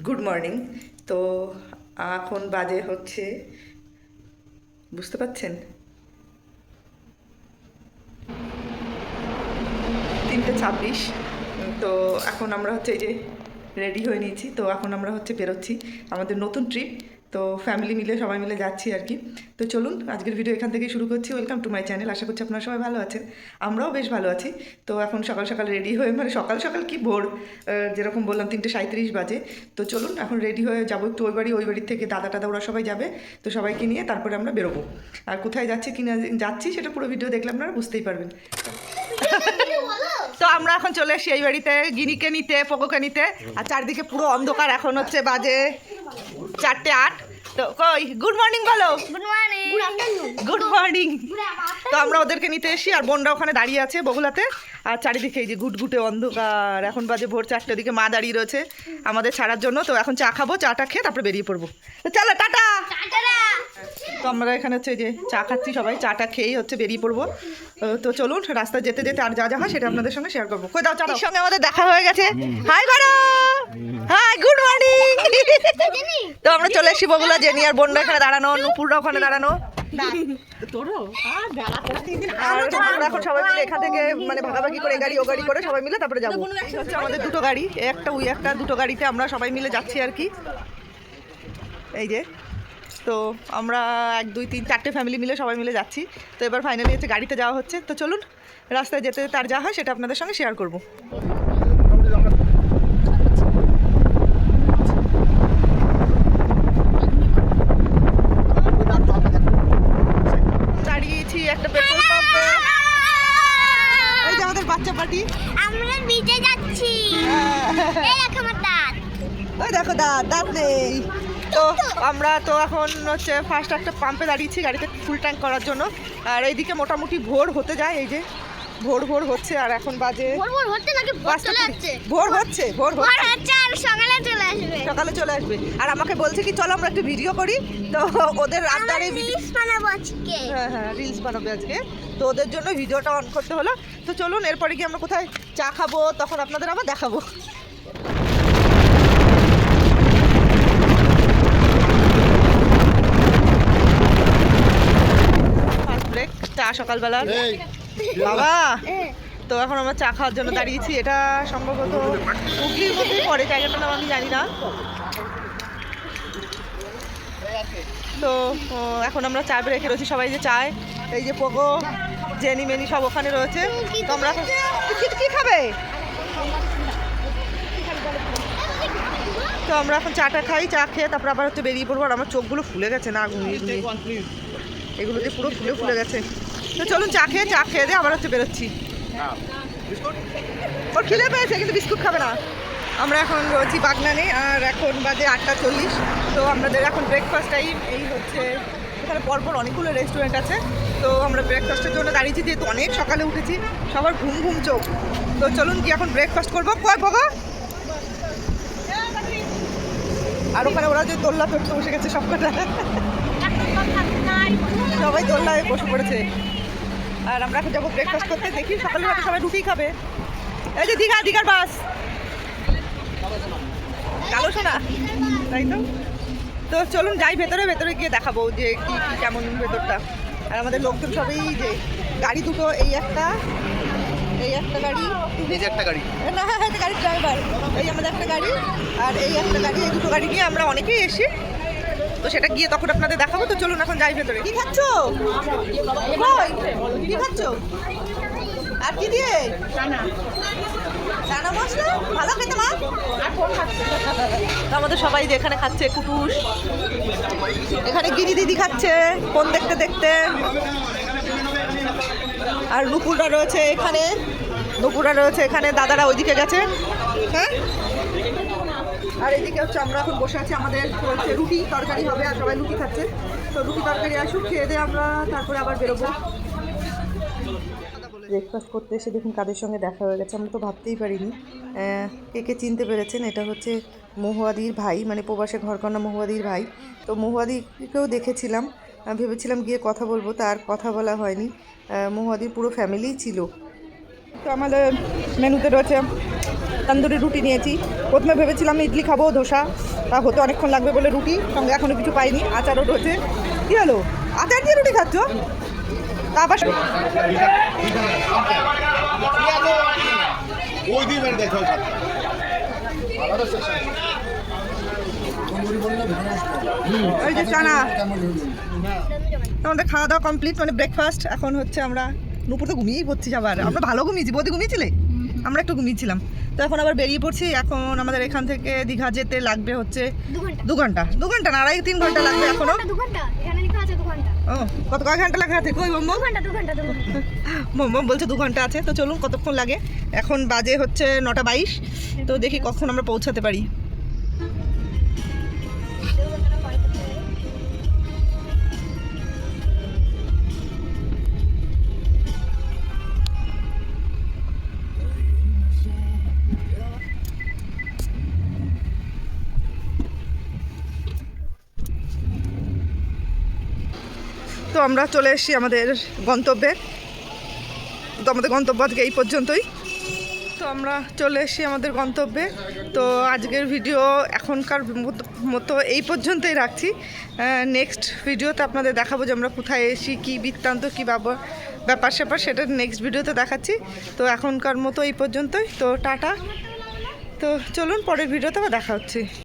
Good morning. তো এখন বাজে হচ্ছে, বুঝতে পারছেন, 3:26। তো এখন আমরা হচ্ছে এই যে রেডি হয়ে নিয়েছি। তো এখন আমরা হচ্ছে বেরোচ্ছি আমাদের নতুন ট্রিপ। তো ফ্যামিলি মিলে সবাই মিলে যাচ্ছি আর কি। তো চলুন আজকের ভিডিও এখান থেকেই শুরু করছি। Welcome to my channel. আশা করছি আপনারা সবাই ভালো আছেন, আমরাও বেশ ভালো আছি। তো এখন সকাল সকাল রেডি হয়ে, মানে সকাল সকাল কি ভোর, যেরকম বললাম 3:37 বাজে। তো চলুন এখন রেডি হয়ে যাবো একটু ওই বাড়ি থেকে দাদা টাদা ওরা সবাই যাবে। তো সবাইকে নিয়ে তারপরে আমরা বেরোবো। আর কোথায় যাচ্ছি কি না যাচ্ছি সেটা পুরো ভিডিও দেখলে আপনারা বুঝতেই পারবেন। তো আমরা এখন চলে এসেছি এই বাড়িতে গিনিকে নিতে, পোকোকে নিতে। আর চারদিকে পুরো অন্ধকার, এখন হচ্ছে বাজে 4:08। তো কই গুড মর্নিং বলো। Good morning. Good morning. তো আমরা ওদেরকে নিতে এসেছি, আর বোনরা ওখানে দাঁড়িয়ে আছে বগুলাতে। আর চারিদিকে এই যে গুটগুটে অন্ধকার, এখন বাজে ভোর 4টে। দিকে মা দাঁড়িয়ে রয়েছে আমাদের ছাড়ার জন্য। তো এখন চা খাবো, চাটা খেয়ে তারপরে বেরিয়ে পড়বো। তো চলো টাটা। তো আমরা এখানে হচ্ছে যে চা খাচ্ছি সবাই, চাটা খেয়েই হচ্ছে বেরিয়ে পড়বো। তো চলুন রাস্তায় যেতে যেতে আর যা যা হয় সেটা আপনাদের সঙ্গে শেয়ার করবো। কই দাও চার সঙ্গে আমাদের দেখা হয়ে গেছে। হাই করো, হাই গুড মর্নিং। তো আমরা চলে এসেছি বগুলা, জেনি আর বোনরা এখানে দাঁড়ানো, নুপুররা ওখানে দাঁড়ানো। আর আমরা এখন সবাই মিলে এখান থেকে মানে ভাগাভাগি করে গাড়ি ও গাড়ি করে সবাই মিলে তারপরে যাবো। হচ্ছে আমাদের দুটো গাড়ি, একটা ওই একটা, দুটো গাড়িতে আমরা সবাই মিলে যাচ্ছি আর কি। এই যে তো আমরা 1 2 3 4টে ফ্যামিলি মিলে সবাই মিলে যাচ্ছি। তো এবার ফাইনালি হচ্ছে গাড়িতে যাওয়া হচ্ছে। তো চলুন রাস্তায় যেতে যেতে আর যা হয় সেটা আপনাদের সঙ্গে শেয়ার করবো। দাঁড়িয়েছি একটা পেট্রোল পাম্পে। এই যে আমাদের বাচ্চা পার্টি, আমরা ভিজে যাচ্ছি। এই দেখো আমার দাঁত। ওই দেখো দাঁত নেই। তো আমরা তো এখন হচ্ছে ফার্স্ট একটা পাম্পে দাঁড়িয়েছি গাড়িতে ফুল ট্যাঙ্ক করার জন্য। আর এইদিকে মোটামুটি ভোর হতে যায়, এই যে ভোর হচ্ছে। আর এখন বাজে ভোর হচ্ছে নাকি ভোর চলে যাচ্ছে? ভোর হচ্ছে আর সকালে চলে আসবে। সকালে চলে আসবে। আর আমাকে বলছে কি চলো আমরা একটু ভিডিও করি। তো ওদের আড্ডারে রিলস বানাবো আজকে। হ্যাঁ রিলস বানাবে আজকে। তো ওদের জন্য ভিডিওটা অন করতে হলো। তো চলুন এরপরে গিয়ে আমরা কোথায় চা খাবো তখন আপনাদের আবার দেখাবো। ব্রেক চা সকালবেলা বাবা। তো এখন আমরা চা খাওয়ার জন্য দাঁড়িয়েছি। এটা সম্ভবত হুগলির মধ্যেই পড়ে, জায়গাটার নাম আমি জানি না। তো এখন আমরা চা রেখে রয়েছি সবাই যে চায়। এই যে পোগো জেনি মেনি সব ওখানে রয়েছে। তো আমরা কি খাবে? তো আমরা এখন চাটা খাই, চা খেয়ে তারপর আবার হচ্ছে বেরিয়ে পড়বো। আর আমার চোখগুলো ফুলে গেছে না ঘুমিয়ে এগুলোতে পুরো ফুলে গেছে। তো চলুন চা খেয়ে দিয়ে আবার হচ্ছে বেরোচ্ছি। ওর খিদে পেয়েছে কিন্তু বিস্কুট খাবে না। আমরা এখন রয়েছি বাগনানে, আর এখন বাজে 8:40। তো আমাদের এখন ব্রেকফাস্ট টাইম। এই হচ্ছে এখানে পরপর অনেকগুলো রেস্টুরেন্ট আছে। তো আমরা ব্রেকফাস্টের জন্য দাঁড়িয়েছি, যেহেতু অনেক সকালে উঠেছি, সবার ঘুম চোখ। তো চলুন কি এখন ব্রেকফাস্ট করবো। কয় বাবা। আর ওখানে ওরা যে দোল্লা চড়তে বসে গেছে সবকটা, সবাই দোল্লায় বসে পড়েছে। আর আমরা এখন যাবো ব্রেকফাস্ট করতে। দেখি সকালে হয়তো সবাই রুটি খাবে। এই যে দীঘার বাস কালো সোনা, তাই তো। তো চলুন যাই ভেতরে গিয়ে দেখাবো যে কি কেমন ভেতরটা। আর আমাদের লোকজন সবাই যে গাড়ি দুটো, এই একটা গাড়ি, একটা গাড়ি না, হ্যাঁ একটা গাড়ির ড্রাইভার, এই আমাদের একটা গাড়ি আর এই একটা গাড়ি, এই দুটো গাড়ি নিয়ে আমরা অনেকেই এসি। তো সেটা গিয়ে তখন আপনাদের দেখাবো। তো চলুন এখন যাই ভেতরে। কি খাচ্ছো? কি খাচ্ছো? আর কি দিয়ে? চানা মশলা ভালো খেতে মা। আমাদের সবাই যে এখানে খাচ্ছে কুটুস, এখানে গিনি দিদি খাচ্ছে ফোন দেখতে দেখতে। আর নুপুররা রয়েছে এখানে, দাদারা ওইদিকে গেছে। হ্যাঁ আর এদিকে হচ্ছে আমরা এখন বসে আছি, আমাদের হচ্ছে রুটি তরকারি হবে আর সবাই রুটি খাচ্ছে। তো রুটি তরকারি আসুক, খেয়ে দিয়ে আমরা তারপরে আবার বেরোবো। ব্রেকফাস্ট করতে এসে দেখুন কাদের সঙ্গে দেখা হয়ে গেছে, আমরা তো ভাবতেই পারিনি। কে চিনতে পেরেছেন, এটা হচ্ছে মহুয়াদির ভাই, মানে প্রবাসে ঘরকন্যা মহুয়াদির ভাই। তো মহুয়াদিকেও দেখেছিলাম, ভেবেছিলাম গিয়ে কথা বলবো, তার কথা বলা হয়নি। মহুয়াদির পুরো ফ্যামিলিই ছিল। তো আমাদের মেনুতে রয়েছে তন্দুরি রুটি নিয়েছি। প্রথমে ভেবেছিলাম ইডলি খাবো, ধোসা, তা হতে অনেকক্ষণ লাগবে বলে রুটি, সঙ্গে এখনও কিছু পাইনি। আচারও রয়েছে। কী হলো, আচার দিয়ে রুটি খাচ্ছ? তা আবার এই যে চানা, আমাদের খাওয়া দাওয়া কমপ্লিট, মানে ব্রেকফাস্ট। এখন হচ্ছে আমরা নুপুর তো ঘুমিয়েই পড়ছি, আবার আমরা ভালো ঘুমিয়েছি। বৌদি ঘুমিয়েছিলে, আমরা একটু ঘুমিয়েছিলাম। তো এখন আবার বেরিয়ে পড়ছি। এখন আমাদের এখান থেকে দীঘা যেতে লাগবে হচ্ছে 2 ঘন্টা, 2 ঘন্টা না, 2.5-3 ঘন্টা লাগবে এখনো। ও কত কয় ঘন্টা লাগে হাতে? কই বম্বম, বম্বম বলছে 2 ঘন্টা আছে। তো চলুন কতক্ষণ লাগে। এখন বাজে হচ্ছে 9:22। তো দেখি কখন আমরা পৌঁছাতে পারি। তো আমরা চলে এসেছি আমাদের গন্তব্যে। তো আমাদের গন্তব্য আজকে এই পর্যন্তই। তো আমরা চলে এসেছি আমাদের গন্তব্যে। তো আজকের ভিডিও এখনকার মতো এই পর্যন্তই রাখছি। নেক্সট ভিডিওতে আপনাদের দেখাবো যে আমরা কোথায় এসেছি, কী বৃত্তান্ত, কী ব্যাপার স্যাপার, সেটা নেক্সট ভিডিওতে দেখাচ্ছি। তো এখনকার মতো এই পর্যন্তই। তো টাটা। তো চলুন পরের ভিডিওতে আবার দেখা হচ্ছে।